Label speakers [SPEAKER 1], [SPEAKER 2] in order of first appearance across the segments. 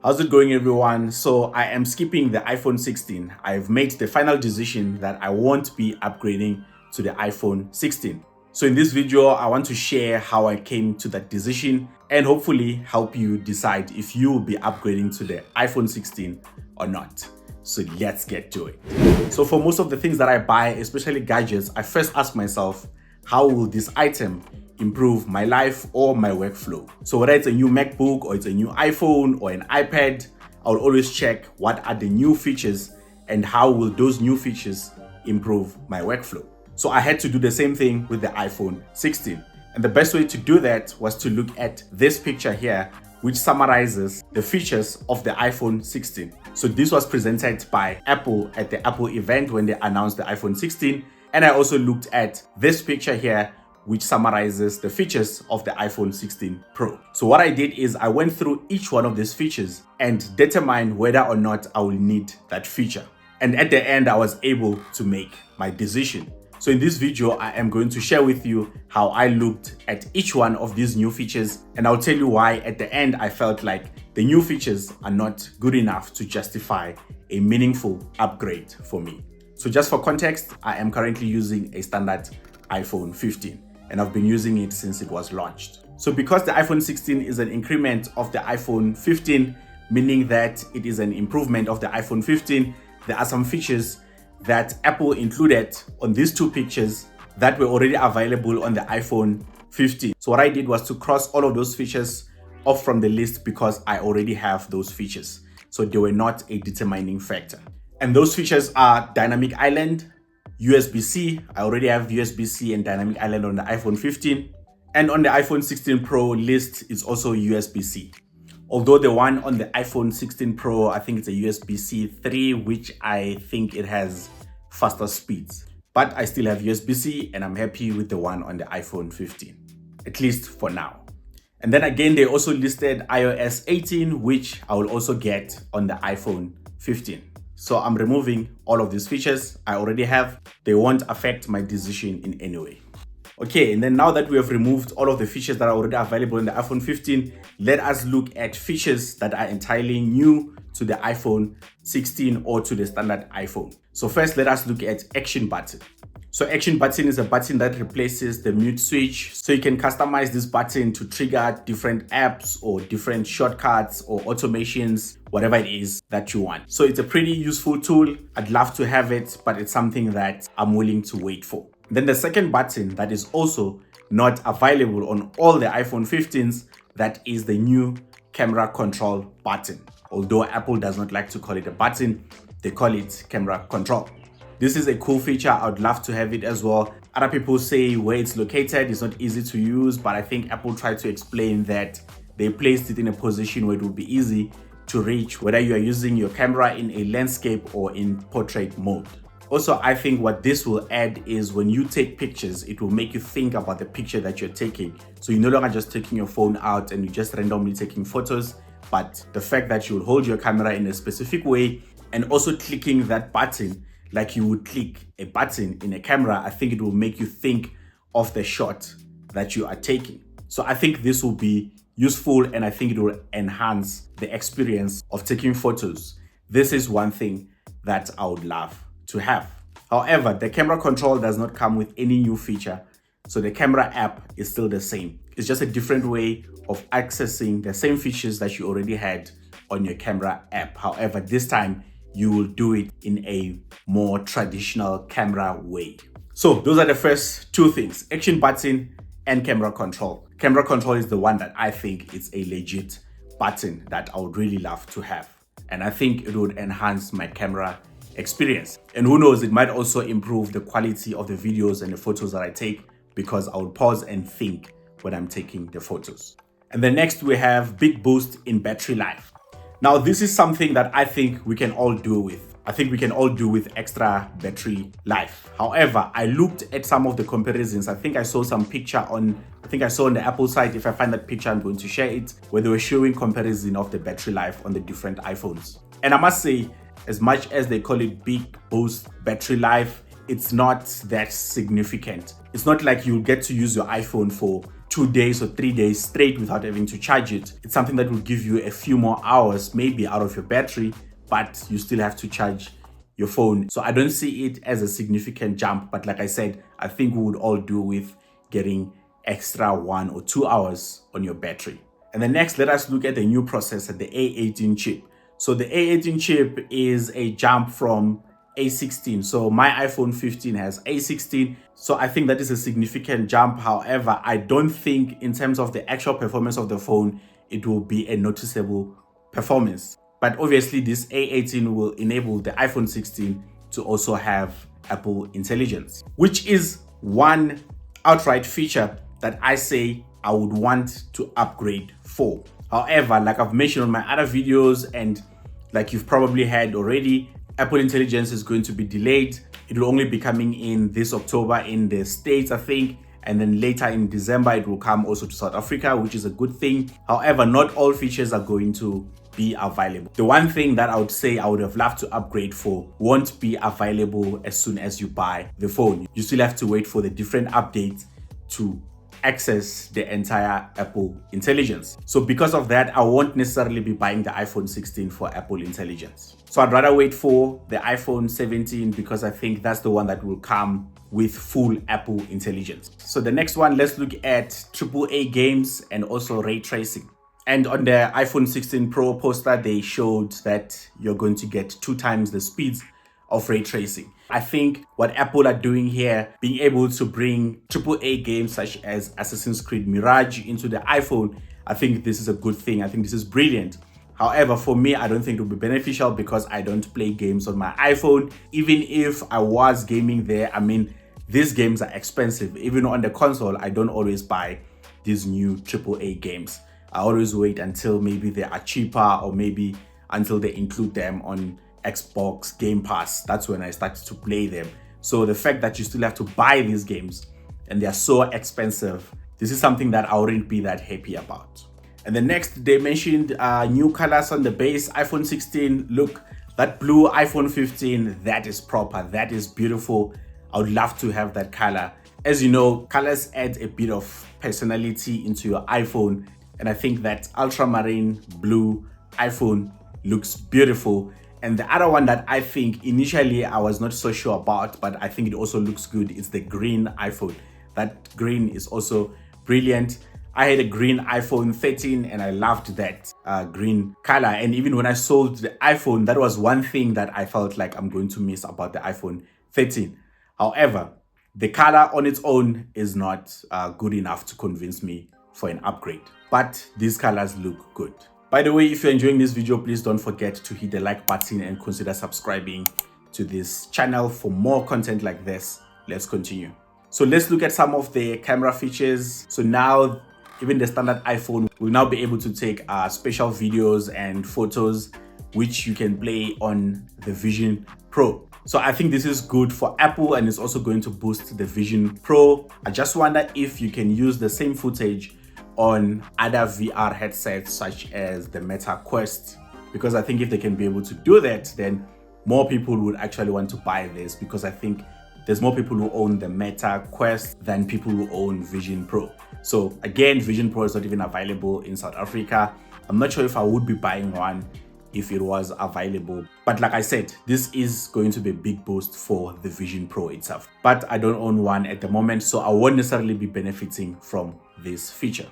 [SPEAKER 1] How's it going, everyone? So I am skipping the iPhone 16. I've made the final decision that I won't be upgrading to the iPhone 16. So in this video, I want to share how I came to that decision and hopefully help you decide if you will be upgrading to the iPhone 16 or not. So let's get to it. So for most of the things that I buy, especially gadgets, I first ask myself, how will this item improve my life or my workflow? So whether it's a new MacBook or it's a new iPhone or an iPad, I'll always check what are the new features and how will those new features improve my workflow. So I had to do the same thing with the iPhone 16. And the best way to do that was to look at this picture here, which summarizes the features of the iPhone 16. So this was presented by Apple at the Apple event when they announced the iPhone 16. And I also looked at this picture here, which summarizes the features of the iPhone 16 Pro. So what I did is I went through each one of these features and determined whether or not I will need that feature. And at the end, I was able to make my decision. So in this video, I am going to share with you how I looked at each one of these new features, and I'll tell you why at the end I felt like the new features are not good enough to justify a meaningful upgrade for me. So just for context, I am currently using a standard iPhone 15. And I've been using it since it was launched. So because the iPhone 16 is an increment of the iPhone 15, meaning that it is an improvement of the iPhone 15, there are some features that Apple included on these two pictures that were already available on the iPhone 15. So what I did was to cross all of those features off from the list because I already have those features. So they were not a determining factor. And those features are Dynamic Island, USB-C. I already have USB-C and Dynamic Island on the iPhone 15. And on the iPhone 16 Pro list, it's also USB-C. Although the one on the iPhone 16 Pro, I think it's a USB-C 3, which I think it has faster speeds. But I still have USB-C and I'm happy with the one on the iPhone 15, at least for now. And then again, they also listed iOS 18, which I will also get on the iPhone 15. So I'm removing all of these features I already have. They won't affect my decision in any way. Okay, and then now that we have removed all of the features that are already available in the iPhone 15, let us look at features that are entirely new to the iPhone 16 or to the standard iPhone. So first, let us look at Action Button. So Action Button is a button that replaces the mute switch. So you can customize this button to trigger different apps or different shortcuts or automations, whatever it is that you want. So it's a pretty useful tool. I'd love to have it, but it's something that I'm willing to wait for. Then the second button that is also not available on all the iPhone 15s, that is the new camera control button. Although Apple does not like to call it a button, they call it camera control. This is a cool feature. I would love to have it as well. Other people say where it's located is not easy to use, but I think Apple tried to explain that they placed it in a position where it would be easy to reach, whether you are using your camera in a landscape or in portrait mode. Also, I think what this will add is when you take pictures, it will make you think about the picture that you're taking. So you're no longer just taking your phone out and you're just randomly taking photos, but the fact that you will hold your camera in a specific way and also clicking that button like you would click a button in a camera, I think it will make you think of the shot that you are taking. So I think this will be useful and I think it will enhance the experience of taking photos. This is one thing that I would love to have. However, the camera control does not come with any new feature. So the camera app is still the same. It's just a different way of accessing the same features that you already had on your camera app. However, this time you will do it in a more traditional camera way. So those are the first two things, Action Button and camera control. Camera control is the one that I think is a legit button that I would really love to have. And I think it would enhance my camera experience. And who knows, it might also improve the quality of the videos and the photos that I take because I will pause and think when I'm taking the photos. And then next we have big boost in battery life. Now, this is something that I think we can all do with. I think we can all do with extra battery life. However, I looked at some of the comparisons. I think I saw some picture on the Apple site. If I find that picture, I'm going to share it, where they were showing comparison of the battery life on the different iPhones. And I must say, as much as they call it big boost battery life, it's not that significant. It's not like you'll get to use your iPhone for 2 days or 3 days straight without having to charge it. It's something that will give you a few more hours maybe out of your battery, but you still have to charge your phone. So I don't see it as a significant jump, but like I said, I think we would all do with getting extra 1 or 2 hours on your battery. And then next, let us look at the new processor, the A18 chip. So the A18 chip is a jump from A16. So my iPhone 15 has A16. So I think that is a significant jump. However, I don't think in terms of the actual performance of the phone, it will be a noticeable performance. But obviously this A18 will enable the iPhone 16 to also have Apple Intelligence, which is one outright feature that I say I would want to upgrade for. However, like I've mentioned on my other videos, and like you've probably heard already, Apple Intelligence is going to be delayed. It will only be coming in this October in the States, I think, and then later in December it will come also to South Africa, which is a good thing. However, not all features are going to be available. The one thing that I would say I would have loved to upgrade for won't be available as soon as you buy the phone. You still have to wait for the different updates to access the entire Apple Intelligence. So because of that, I won't necessarily be buying the iPhone 16 for Apple Intelligence. So I'd rather wait for the iPhone 17 because I think that's the one that will come with full Apple Intelligence. So the next one, let's look at AAA games and also ray tracing. And on the iPhone 16 Pro poster, they showed that you're going to get 2 times the speeds of ray tracing. I think what Apple are doing here, being able to bring AAA games such as Assassin's Creed Mirage into the iPhone, I think this is a good thing. I think this is brilliant. However, for me, I don't think it will be beneficial because I don't play games on my iPhone. Even if I was gaming there, I mean, these games are expensive. Even on the console, I don't always buy these new AAA games. I always wait until maybe they are cheaper or maybe until they include them on Xbox Game Pass. That's when I started to play them. So the fact that you still have to buy these games and they are so expensive, this is something that I wouldn't be that happy about. And the next, they mentioned new colors on the base iPhone 16. Look, that blue iPhone 15, that is proper, that is beautiful. I would love to have that color. As you know, colors add a bit of personality into your iPhone, and I think that ultramarine blue iPhone looks beautiful. And the other one that I think initially I was not so sure about, but I think it also looks good, is the green iPhone. That green is also brilliant. I had a green iPhone 13 and I loved that green color. And even when I sold the iPhone, that was one thing that I felt like I'm going to miss about the iPhone 13. However, the color on its own is not good enough to convince me for an upgrade. But these colors look good. By the way, if you're enjoying this video, please don't forget to hit the like button and consider subscribing to this channel for more content like this. Let's continue. So let's look at some of the camera features. So now, even the standard iPhone will now be able to take special videos and photos, which you can play on the Vision Pro. So I think this is good for Apple and it's also going to boost the Vision Pro. I just wonder if you can use the same footage on other VR headsets such as the Meta Quest, because I think if they can be able to do that, then more people would actually want to buy this, because I think there's more people who own the Meta Quest than people who own Vision Pro. So again, Vision Pro is not even available in South Africa. I'm not sure if I would be buying one if it was available, but like I said, this is going to be a big boost for the Vision Pro itself. But I don't own one at the moment, so I won't necessarily be benefiting from this feature.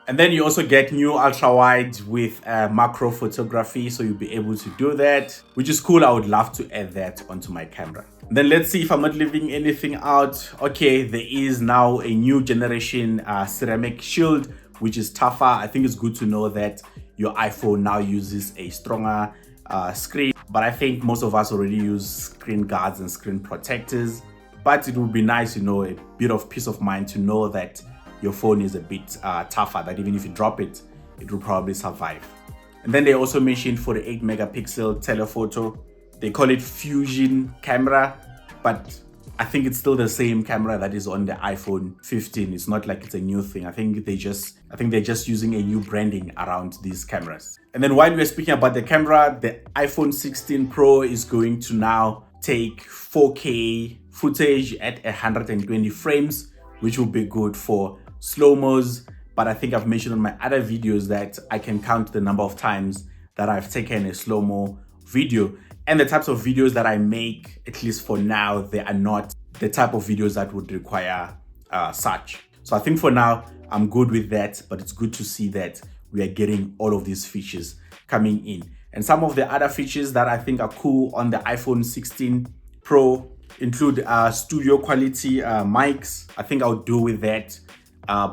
[SPEAKER 1] And then you also get new ultra wide with macro photography, so you'll be able to do that, which is cool. I would love to add that onto my camera. And then let's see if I'm not leaving anything out. Okay, there is now a new generation ceramic shield, which is tougher. I think it's good to know that your iPhone now uses a stronger screen, but I think most of us already use screen guards and screen protectors. But it would be nice, you know, a bit of peace of mind to know that your phone is a bit tougher, that even if you drop it, it will probably survive. And then they also mentioned 48 megapixel telephoto. They call it fusion camera, but I think it's still the same camera that is on the iPhone 15. It's not like it's a new thing. I think they're just using a new branding around these cameras. And then while we're speaking about the camera, the iPhone 16 Pro is going to now take 4K footage at 120 frames, which will be good for slow-mos, but I think I've mentioned on my other videos that I can count the number of times that I've taken a slow-mo video. And the types of videos that I make, at least for now, they are not the type of videos that would require such. So I think for now, I'm good with that, but it's good to see that we are getting all of these features coming in. And some of the other features that I think are cool on the iPhone 16 Pro include studio quality mics. I think I'll do with that,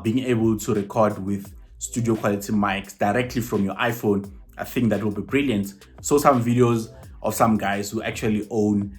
[SPEAKER 1] being able to record with studio quality mics directly from your iPhone. I think that will be brilliant. So some videos of some guys who actually own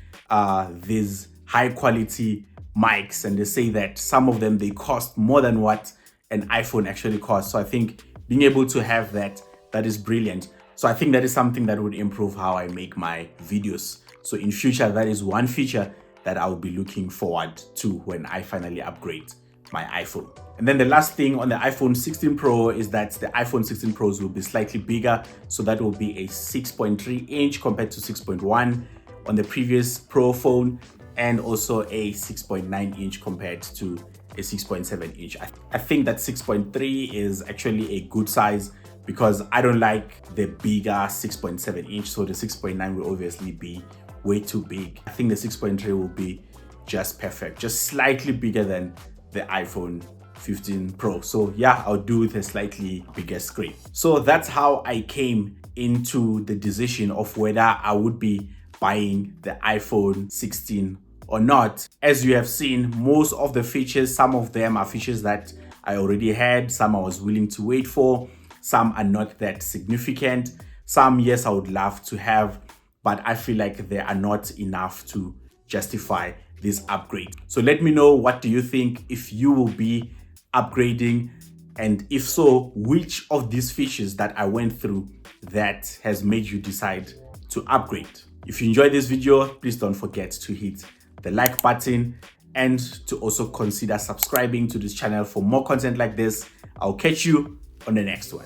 [SPEAKER 1] these high quality mics, and they say that some of them, they cost more than what an iPhone actually costs. So I think being able to have that is brilliant. So I think that is something that would improve how I make my videos. So in future, that is one feature that I will be looking forward to when I finally upgrade my iPhone. And then the last thing on the iPhone 16 Pro is that the iPhone 16 Pros will be slightly bigger. So that will be a 6.3 inch compared to 6.1 on the previous Pro phone, and also a 6.9 inch compared to a 6.7 inch. I think that 6.3 is actually a good size because I don't like the bigger 6.7 inch. So the 6.9 will obviously be way too big. I think the 6.3 will be just perfect, just slightly bigger than the iPhone 15 Pro. So yeah, I'll do with a slightly bigger screen. So that's how I came into the decision of whether I would be buying the iPhone 16 or not. As you have seen, most of the features, some of them are features that I already had, some I was willing to wait for, some are not that significant, some, yes, I would love to have, but I feel like they are not enough to justify this upgrade. So let me know, what do you think, if you will be upgrading, and if so, which of these features that I went through that has made you decide to upgrade. If you enjoyed this video, please don't forget to hit the like button and to also consider subscribing to this channel for more content like this. I'll catch you on the next one.